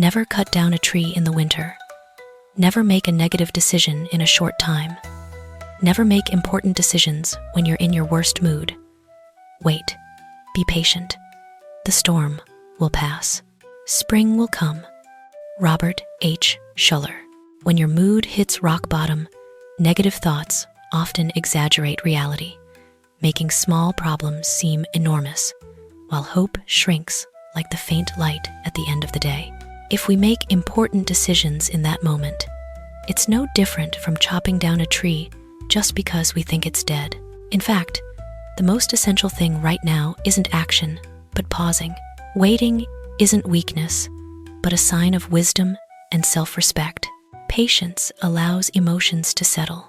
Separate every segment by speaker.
Speaker 1: Never cut down a tree in the winter. Never make a negative decision in a short time. Never make important decisions when you're in your worst mood. Wait. Be patient. The storm will pass. Spring will come. Robert H. Schuller. When your mood hits rock bottom, negative thoughts often exaggerate reality, making small problems seem enormous, while hope shrinks like the faint light at the end of the day. If we make important decisions in that moment, it's no different from chopping down a tree just because we think it's dead. In fact, the most essential thing right now isn't action, but pausing. Waiting isn't weakness, but a sign of wisdom and self-respect. Patience allows emotions to settle,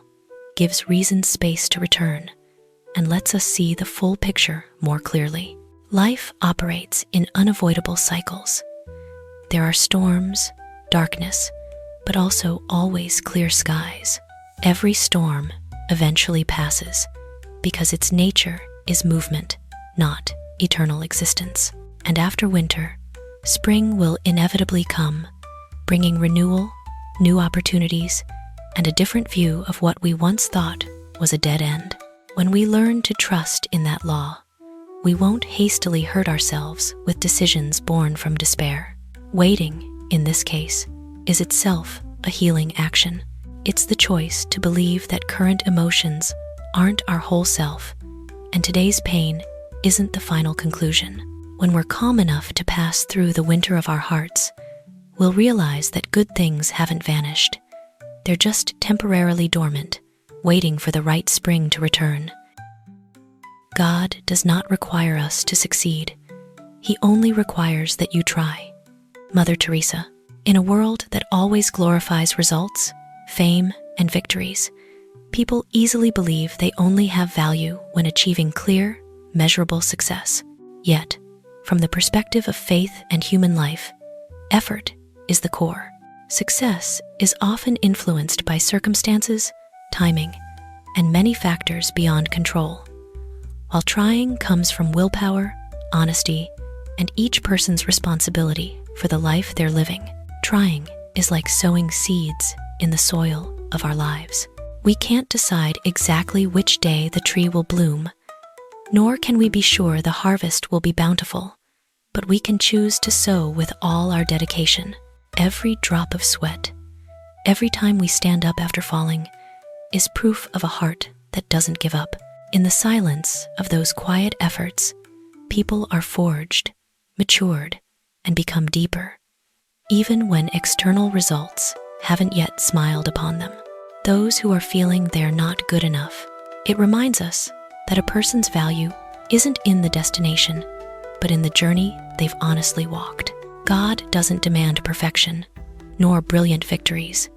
Speaker 1: gives reason space to return, and lets us see the full picture more clearly. Life operates in unavoidable cycles. There are storms, darkness, but also always clear skies. Every storm eventually passes because its nature is movement, not eternal existence. And after winter, spring will inevitably come, bringing renewal, new opportunities, and a different view of what we once thought was a dead end. When we learn to trust in that law, we won't hastily hurt ourselves with decisions born from despair. Waiting, in this case, is itself a healing action. It's the choice to believe that current emotions aren't our whole self, and today's pain isn't the final conclusion. When we're calm enough to pass through the winter of our hearts, we'll realize that good things haven't vanished. They're just temporarily dormant, waiting for the right spring to return. God does not require us to succeed. He only requires that you try. Mother Teresa. In a world that always glorifies results, fame, and victories, people easily believe they only have value when achieving clear, measurable success. Yet, from the perspective of faith and human life, effort is the core. Success is often influenced by circumstances, timing, and many factors beyond control, while trying comes from willpower, honesty, and each person's responsibility for the life they're living. Trying is like sowing seeds in the soil of our lives. We can't decide exactly which day the tree will bloom, nor can we be sure the harvest will be bountiful, but we can choose to sow with all our dedication. Every drop of sweat, every time we stand up after falling, is proof of a heart that doesn't give up. In the silence of those quiet efforts, people are forged, matured, and become deeper, even when external results haven't yet smiled upon them. Those who are feeling they're not good enough, it reminds us that a person's value isn't in the destination, but in the journey they've honestly walked. God doesn't demand perfection, nor brilliant victories.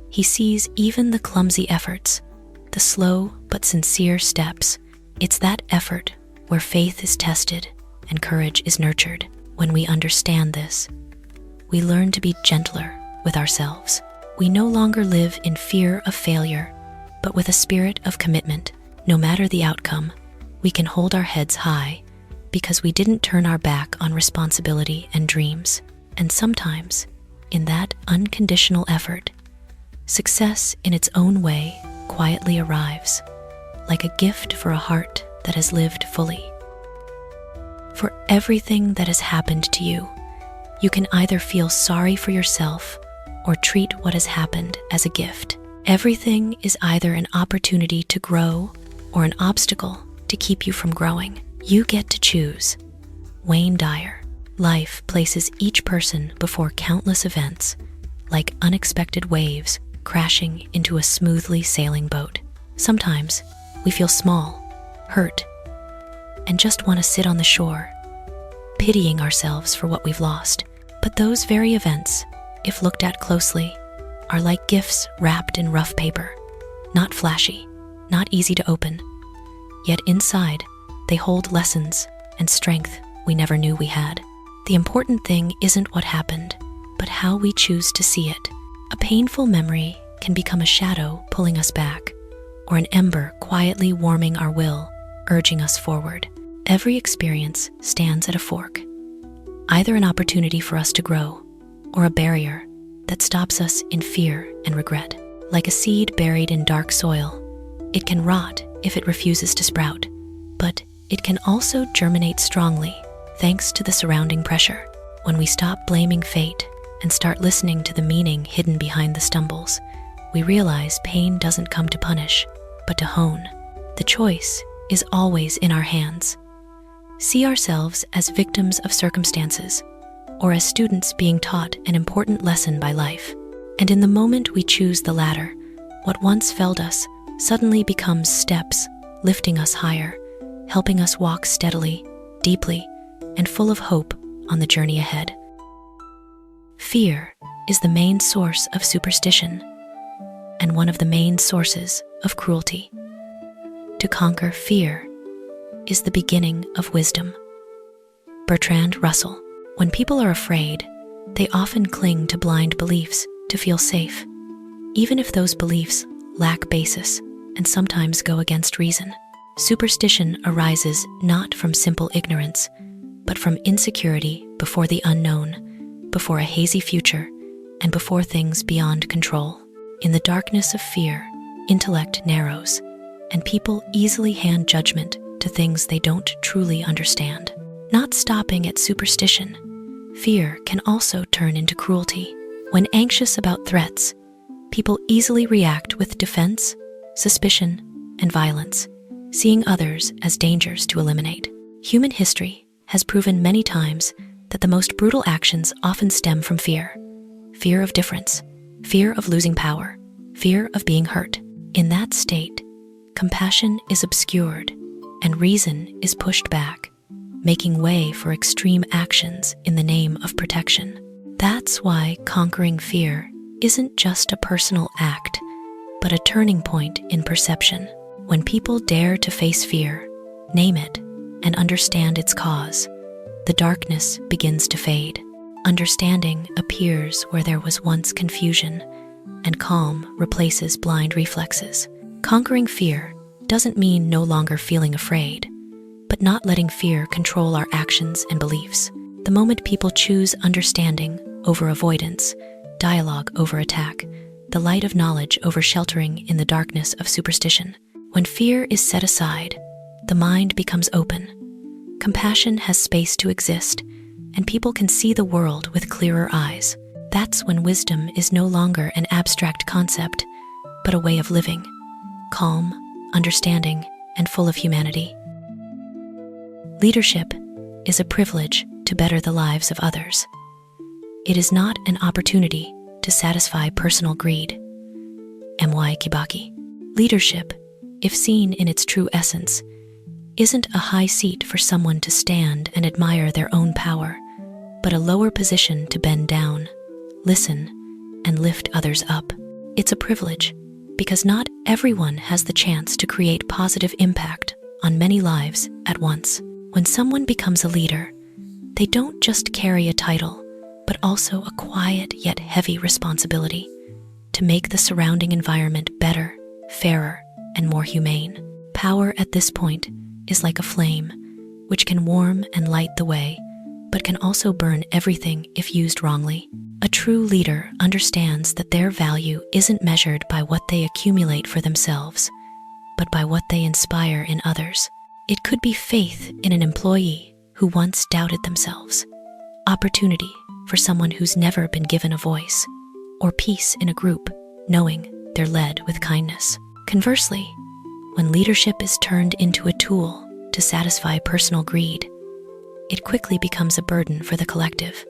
Speaker 1: He sees even the clumsy efforts, the slow but sincere steps. It's that effort where faith is tested and courage is nurtured. When we understand this, we learn to be gentler with ourselves. We no longer live in fear of failure, but with a spirit of commitment. No matter the outcome, we can hold our heads high because we didn't turn our back on responsibility and dreams. And sometimes, in that unconditional effort, success in its own way quietly arrives, like a gift for a heart that has lived fully. For everything that has happened to you, you can either feel sorry for yourself or treat what has happened as a gift. Everything is either an opportunity to grow or an obstacle to keep you from growing. You get to choose. Wayne Dyer. Life places each person before countless events, like unexpected waves crashing into a smoothly sailing boat. Sometimes we feel small, hurt, and just want to sit on the shore, pitying ourselves for what we've lost. But those very events, if looked at closely, are like gifts wrapped in rough paper, not flashy, not easy to open. Yet inside, they hold lessons and strength we never knew we had. The important thing isn't what happened, but how we choose to see it. A painful memory can become a shadow pulling us back, or an ember quietly warming our will, urging us forward. Every experience stands at a fork, either an opportunity for us to grow, or a barrier that stops us in fear and regret. Like a seed buried in dark soil, it can rot if it refuses to sprout, but it can also germinate strongly thanks to the surrounding pressure. When we stop blaming fate and start listening to the meaning hidden behind the stumbles, we realize pain doesn't come to punish, but to hone. The choice is always in our hands. See ourselves as victims of circumstances, or as students being taught an important lesson by life. And in the moment we choose the latter, what once felled us suddenly becomes steps, lifting us higher, helping us walk steadily, deeply, and full of hope on the journey ahead. Fear is the main source of superstition, and one of the main sources of cruelty. To conquer fear is the beginning of wisdom. Bertrand Russell. When people are afraid, they often cling to blind beliefs to feel safe, even if those beliefs lack basis and sometimes go against reason. Superstition arises not from simple ignorance, but from insecurity before the unknown, before a hazy future, and before things beyond control. In the darkness of fear, intellect narrows, and people easily hand judgment to things they don't truly understand. Not stopping at superstition, fear can also turn into cruelty. When anxious about threats, people easily react with defense, suspicion, and violence, seeing others as dangers to eliminate. Human history has proven many times that the most brutal actions often stem from fear. Fear of difference, fear of losing power, fear of being hurt. In that state, compassion is obscured and reason is pushed back, making way for extreme actions in the name of protection. That's why conquering fear isn't just a personal act, but a turning point in perception. When people dare to face fear, name it, and understand its cause, the darkness begins to fade. Understanding appears where there was once confusion, and calm replaces blind reflexes. Conquering fear doesn't mean no longer feeling afraid, but not letting fear control our actions and beliefs. The moment people choose understanding over avoidance, dialogue over attack, the light of knowledge over sheltering in the darkness of superstition. When fear is set aside, the mind becomes open. Compassion has space to exist, and people can see the world with clearer eyes. That's when wisdom is no longer an abstract concept, but a way of living, calm, understanding, and full of humanity. Leadership is a privilege to better the lives of others. It is not an opportunity to satisfy personal greed. Mwai Kibaki. Leadership, if seen in its true essence, isn't a high seat for someone to stand and admire their own power, but a lower position to bend down, listen, and lift others up. It's a privilege because not everyone has the chance to create positive impact on many lives at once. When someone becomes a leader, they don't just carry a title, but also a quiet yet heavy responsibility to make the surrounding environment better, fairer, and more humane. Power at this point is like a flame, which can warm and light the way, but can also burn everything if used wrongly. A true leader understands that their value isn't measured by what they accumulate for themselves, but by what they inspire in others. It could be faith in an employee who once doubted themselves, opportunity for someone who's never been given a voice, or peace in a group, knowing they're led with kindness. Conversely, when leadership is turned into a tool to satisfy personal greed, it quickly becomes a burden for the collective,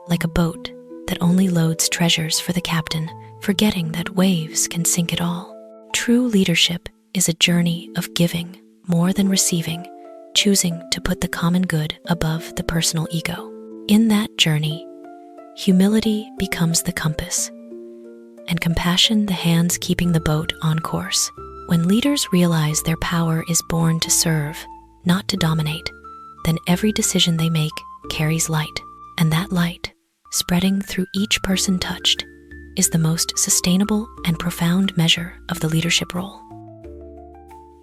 Speaker 1: like a boat that only loads treasures for the captain, forgetting that waves can sink it all. True leadership is a journey of giving more than receiving, choosing to put the common good above the personal ego. In that journey, humility becomes the compass, and compassion the hands keeping the boat on course. When leaders realize their power is born to serve, not to dominate, then every decision they make carries light, and that light, spreading through each person touched, is the most sustainable and profound measure of the leadership role.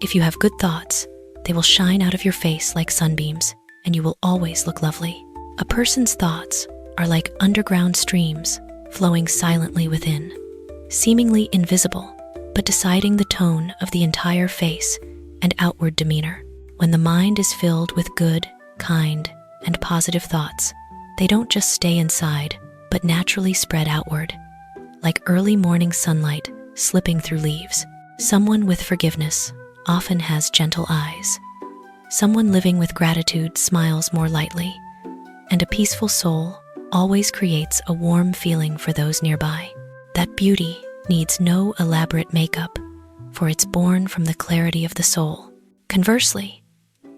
Speaker 1: If you have good thoughts, they will shine out of your face like sunbeams, and you will always look lovely. A person's thoughts are like underground streams flowing silently within, seemingly invisible, but deciding the tone of the entire face and outward demeanor. When the mind is filled with good, kind, and positive thoughts, they don't just stay inside, but naturally spread outward, like early morning sunlight slipping through leaves. Someone with forgiveness often has gentle eyes. Someone living with gratitude smiles more lightly, and a peaceful soul always creates a warm feeling for those nearby. That beauty needs no elaborate makeup, for it's born from the clarity of the soul. Conversely,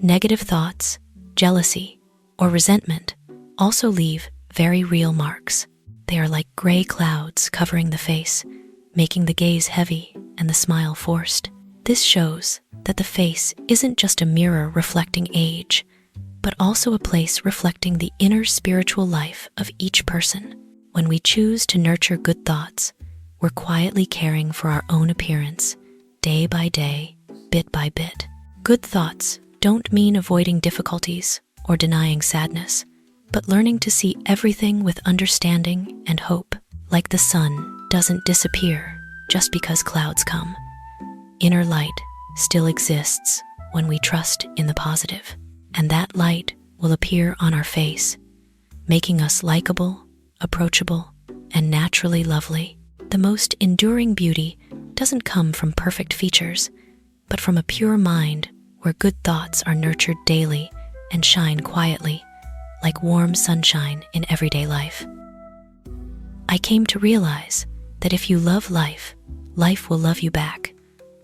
Speaker 1: negative thoughts, jealousy, or resentment also leave very real marks. They are like gray clouds covering the face, making the gaze heavy and the smile forced. This shows that the face isn't just a mirror reflecting age, but also a place reflecting the inner spiritual life of each person. When we choose to nurture good thoughts, we're quietly caring for our own appearance, day by day, bit by bit. Good thoughts don't mean avoiding difficulties or denying sadness, but learning to see everything with understanding and hope. Like the sun doesn't disappear just because clouds come. Inner light still exists when we trust in the positive, and that light will appear on our face, making us likable, approachable, and naturally lovely. The most enduring beauty doesn't come from perfect features, but from a pure mind where good thoughts are nurtured daily and shine quietly, like warm sunshine in everyday life. I came to realize that if you love life, life will love you back.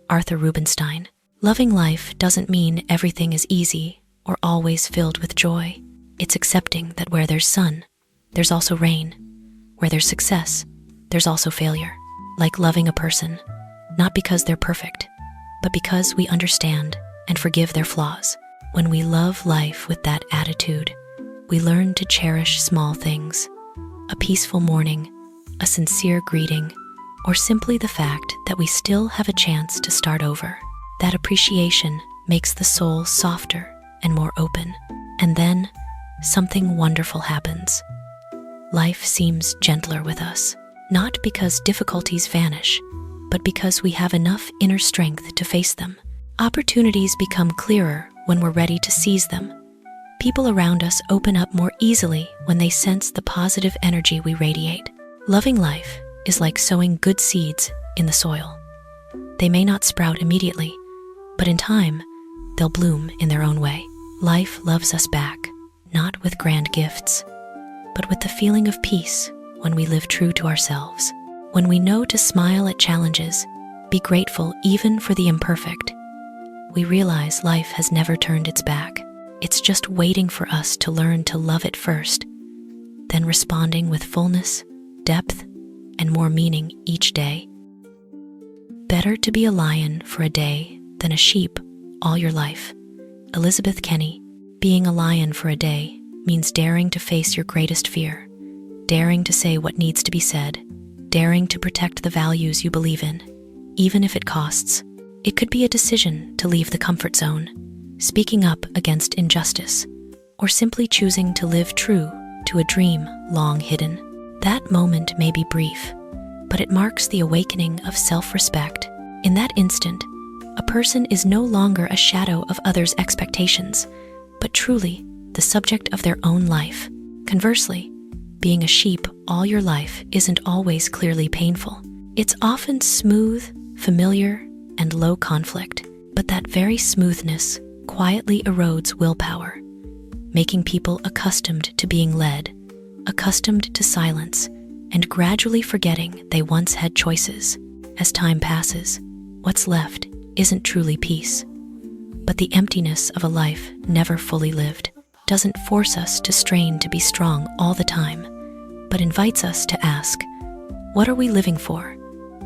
Speaker 1: Arthur Rubinstein. Loving life doesn't mean everything is easy or always filled with joy. It's accepting that where there's sun, there's also rain. Where there's success, there's also failure. Like loving a person, not because they're perfect, but because we understand and forgive their flaws. When we love life with that attitude, we learn to cherish small things. A peaceful morning, a sincere greeting, or simply the fact that we still have a chance to start over. That appreciation makes the soul softer and more open. And then, something wonderful happens. Life seems gentler with us, not because difficulties vanish, but because we have enough inner strength to face them. Opportunities become clearer when we're ready to seize them. People around us open up more easily when they sense the positive energy we radiate. Loving life is like sowing good seeds in the soil. They may not sprout immediately, but in time, they'll bloom in their own way. Life loves us back, not with grand gifts, but with the feeling of peace when we live true to ourselves. When we know to smile at challenges, be grateful even for the imperfect, we realize life has never turned its back. It's just waiting for us to learn to love it first, then responding with fullness, depth, and more meaning each day. Better to be a lion for a day than a sheep all your life. Elizabeth Kenny. Being a lion for a day means daring to face your greatest fear, daring to say what needs to be said, daring to protect the values you believe in, even if it costs. It could be a decision to leave the comfort zone, speaking up against injustice, or simply choosing to live true to a dream long hidden. That moment may be brief, but it marks the awakening of self-respect. In that instant, a person is no longer a shadow of others' expectations, but truly the subject of their own life. Conversely, being a sheep all your life isn't always clearly painful. It's often smooth, familiar, and low conflict, but that very smoothness quietly erodes willpower, making people accustomed to being led, accustomed to silence, and gradually forgetting they once had choices. As time passes, what's left isn't truly peace, but the emptiness of a life never fully lived. Doesn't force us to strain to be strong all the time, but invites us to ask, what are we living for?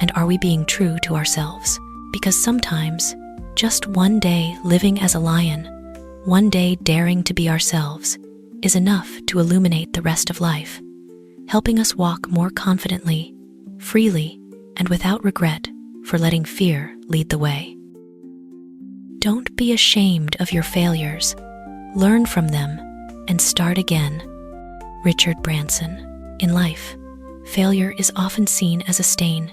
Speaker 1: And are we being true to ourselves? Because sometimes, just one day living as a lion, one day daring to be ourselves, is enough to illuminate the rest of life, helping us walk more confidently, freely, and without regret for letting fear lead the way. Don't be ashamed of your failures. Learn from them and start again. Richard Branson. In life, failure is often seen as a stain,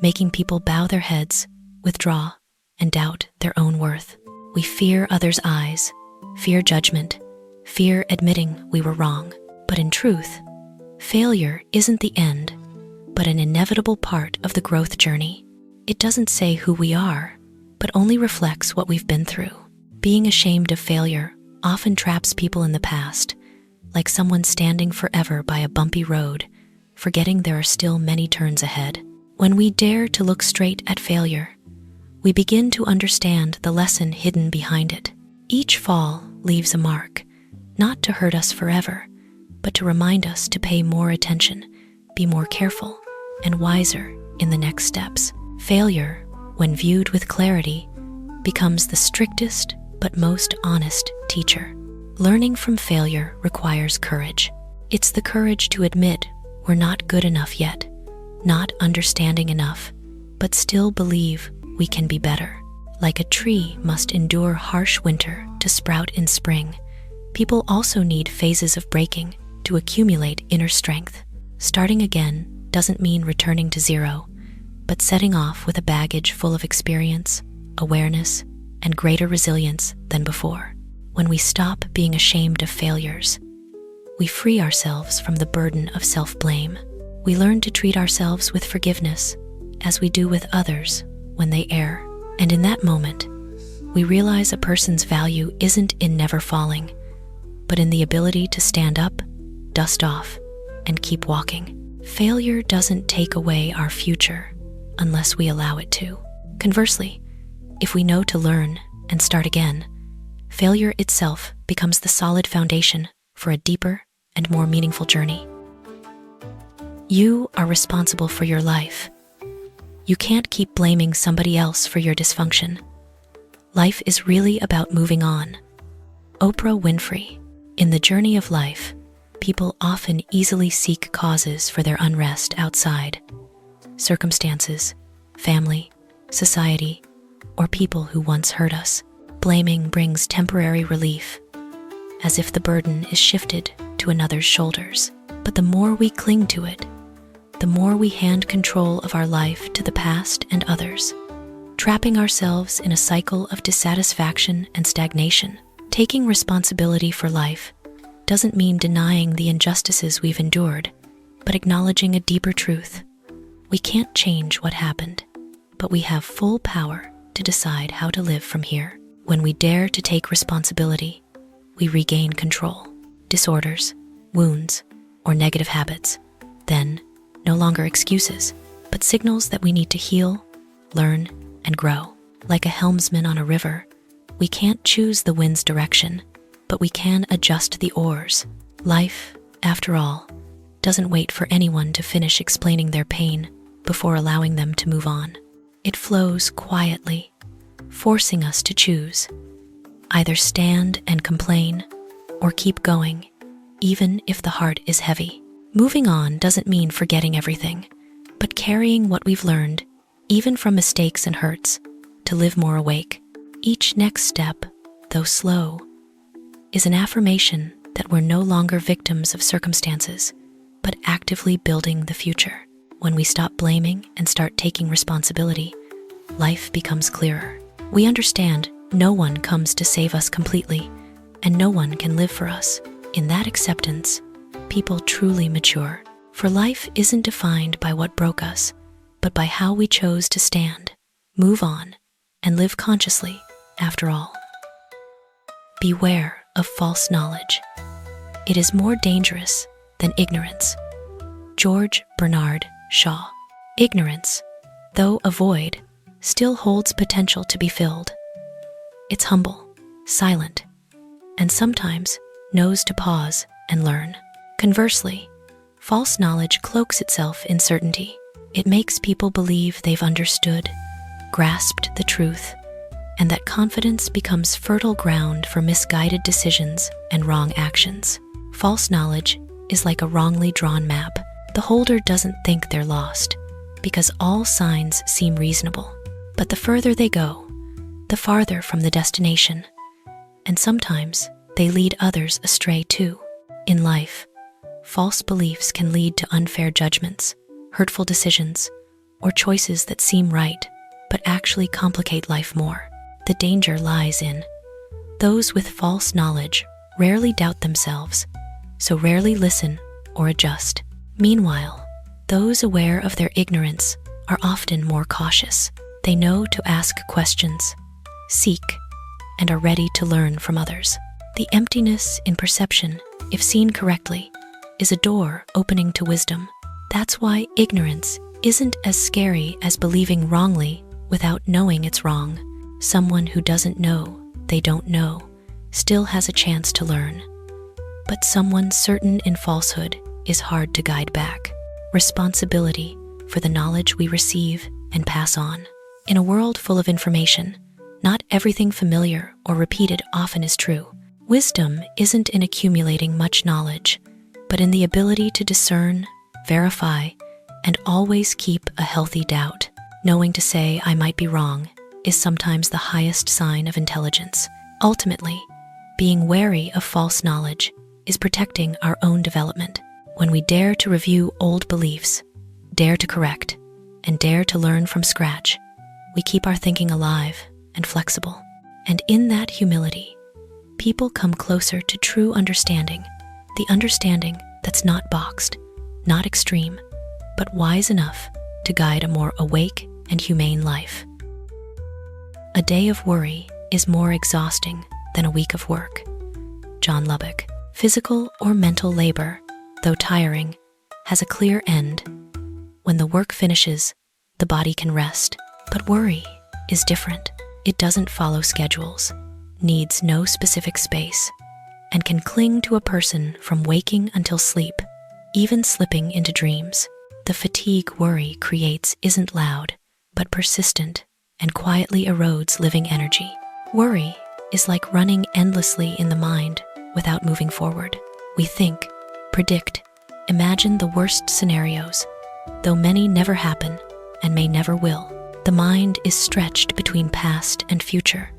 Speaker 1: making people bow their heads, withdraw, and doubt their own worth. We fear others' eyes, fear judgment, fear admitting we were wrong. But in truth, failure isn't the end, but an inevitable part of the growth journey. It doesn't say who we are, but only reflects what we've been through. Being ashamed of failure often traps people in the past, like someone standing forever by a bumpy road, forgetting there are still many turns ahead. When we dare to look straight at failure, we begin to understand the lesson hidden behind it. Each fall leaves a mark, not to hurt us forever, but to remind us to pay more attention, be more careful, and wiser in the next steps. Failure, when viewed with clarity, becomes the strictest but most honest teacher. Learning from failure requires courage. It's the courage to admit we're not good enough yet, not understanding enough, but still believe we can be better. Like a tree must endure harsh winter to sprout in spring, people also need phases of breaking to accumulate inner strength. Starting again doesn't mean returning to zero, but setting off with a baggage full of experience, awareness, and greater resilience than before. When we stop being ashamed of failures, we free ourselves from the burden of self-blame. We learn to treat ourselves with forgiveness, as we do with others when they err. And in that moment, we realize a person's value isn't in never falling, but in the ability to stand up, dust off, and keep walking. Failure doesn't take away our future unless we allow it to. Conversely, if we know to learn and start again, failure itself becomes the solid foundation for a deeper and more meaningful journey. You are responsible for your life. You can't keep blaming somebody else for your dysfunction. Life is really about moving on. Oprah Winfrey. In the journey of life, people often easily seek causes for their unrest outside circumstances, family, society, or people who once hurt us. Blaming brings temporary relief, as if the burden is shifted to another's shoulders. But the more we cling to it, the more we hand control of our life to the past and others, trapping ourselves in a cycle of dissatisfaction and stagnation. Taking responsibility for life doesn't mean denying the injustices we've endured, but acknowledging a deeper truth. We can't change what happened, but we have full power to decide how to live from here. When we dare to take responsibility, we regain control. Disorders, wounds, or negative habits, then, no longer excuses, but signals that we need to heal, learn, and grow. Like a helmsman on a river, we can't choose the wind's direction, but we can adjust the oars. Life, after all, doesn't wait for anyone to finish explaining their pain before allowing them to move on. It flows quietly, forcing us to choose. Either stand and complain, or keep going, even if the heart is heavy. Moving on doesn't mean forgetting everything, but carrying what we've learned, even from mistakes and hurts, to live more awake. Each next step, though slow, is an affirmation that we're no longer victims of circumstances, but actively building the future. When we stop blaming and start taking responsibility, life becomes clearer. We understand no one comes to save us completely, and no one can live for us. In that acceptance, people truly mature. For life isn't defined by what broke us, but by how we chose to stand, move on, and live consciously, after all. Beware of false knowledge. It is more dangerous than ignorance. George Bernard Shaw. Ignorance, though a void, still holds potential to be filled. It's humble, silent, and sometimes knows to pause and learn. Conversely, false knowledge cloaks itself in certainty. It makes people believe they've understood, grasped the truth, and that confidence becomes fertile ground for misguided decisions and wrong actions. False knowledge is like a wrongly drawn map. The holder doesn't think they're lost, because all signs seem reasonable. But the further they go, the farther from the destination, and sometimes they lead others astray too. In life, false beliefs can lead to unfair judgments, hurtful decisions, or choices that seem right but actually complicate life more. The danger lies in those with false knowledge rarely doubt themselves, so rarely listen or adjust. Meanwhile, those aware of their ignorance are often more cautious. They know to ask questions, seek, and are ready to learn from others. The emptiness in perception, if seen correctly, is a door opening to wisdom. That's why ignorance isn't as scary as believing wrongly without knowing it's wrong. Someone who doesn't know they don't know still has a chance to learn. But someone certain in falsehood is hard to guide back. Responsibility for the knowledge we receive and pass on. In a world full of information, not everything familiar or repeated often is true. Wisdom isn't in accumulating much knowledge, but in the ability to discern, verify, and always keep a healthy doubt. Knowing to say I might be wrong is sometimes the highest sign of intelligence. Ultimately, being wary of false knowledge is protecting our own development. When we dare to review old beliefs, dare to correct, and dare to learn from scratch, we keep our thinking alive and flexible. And in that humility, people come closer to true understanding, the understanding that's not boxed, not extreme, but wise enough to guide a more awake and humane life. A day of worry is more exhausting than a week of work. John Lubbock. Physical or mental labor, though tiring, has a clear end. When the work finishes, the body can rest. But worry is different. It doesn't follow schedules, needs no specific space, and can cling to a person from waking until sleep, even slipping into dreams. The fatigue worry creates isn't loud, but persistent, and quietly erodes living energy. Worry is like running endlessly in the mind without moving forward. We think, predict, imagine the worst scenarios, though many never happen and may never will. The mind is stretched between past and future,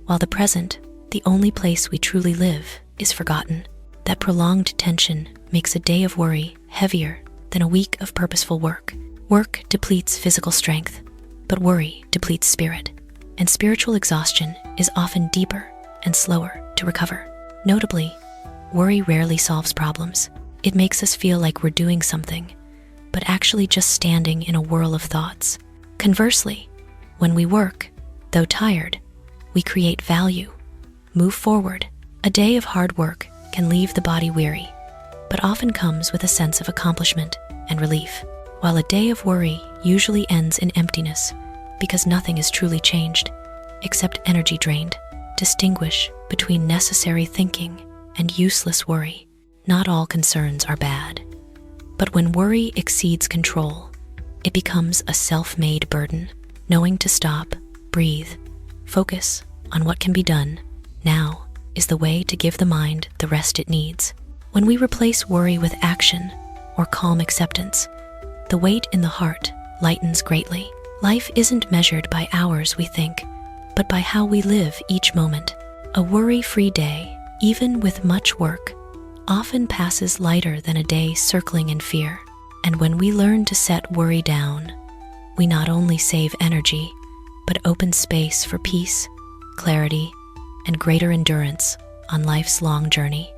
Speaker 1: while the present, the only place we truly live, is forgotten. That prolonged tension makes a day of worry heavier than a week of purposeful work. Work depletes physical strength, but worry depletes spirit, and spiritual exhaustion is often deeper and slower to recover. Notably, worry rarely solves problems. It makes us feel like we're doing something, but actually just standing in a whirl of thoughts. Conversely, when we work, though tired, we create value, move forward. A day of hard work can leave the body weary, but often comes with a sense of accomplishment and relief, while a day of worry usually ends in emptiness because nothing is truly changed, except energy drained. Distinguish between necessary thinking and useless worry. Not all concerns are bad, but when worry exceeds control, it becomes a self-made burden. Knowing to stop, breathe, focus on what can be done now is the way to give the mind the rest it needs. When we replace worry with action or calm acceptance, the weight in the heart lightens greatly. Life isn't measured by hours we think, but by how we live each moment. A worry-free day, even with much work, often passes lighter than a day circling in fear. And when we learn to set worry down, we not only save energy, but open space for peace, clarity, and greater endurance on life's long journey.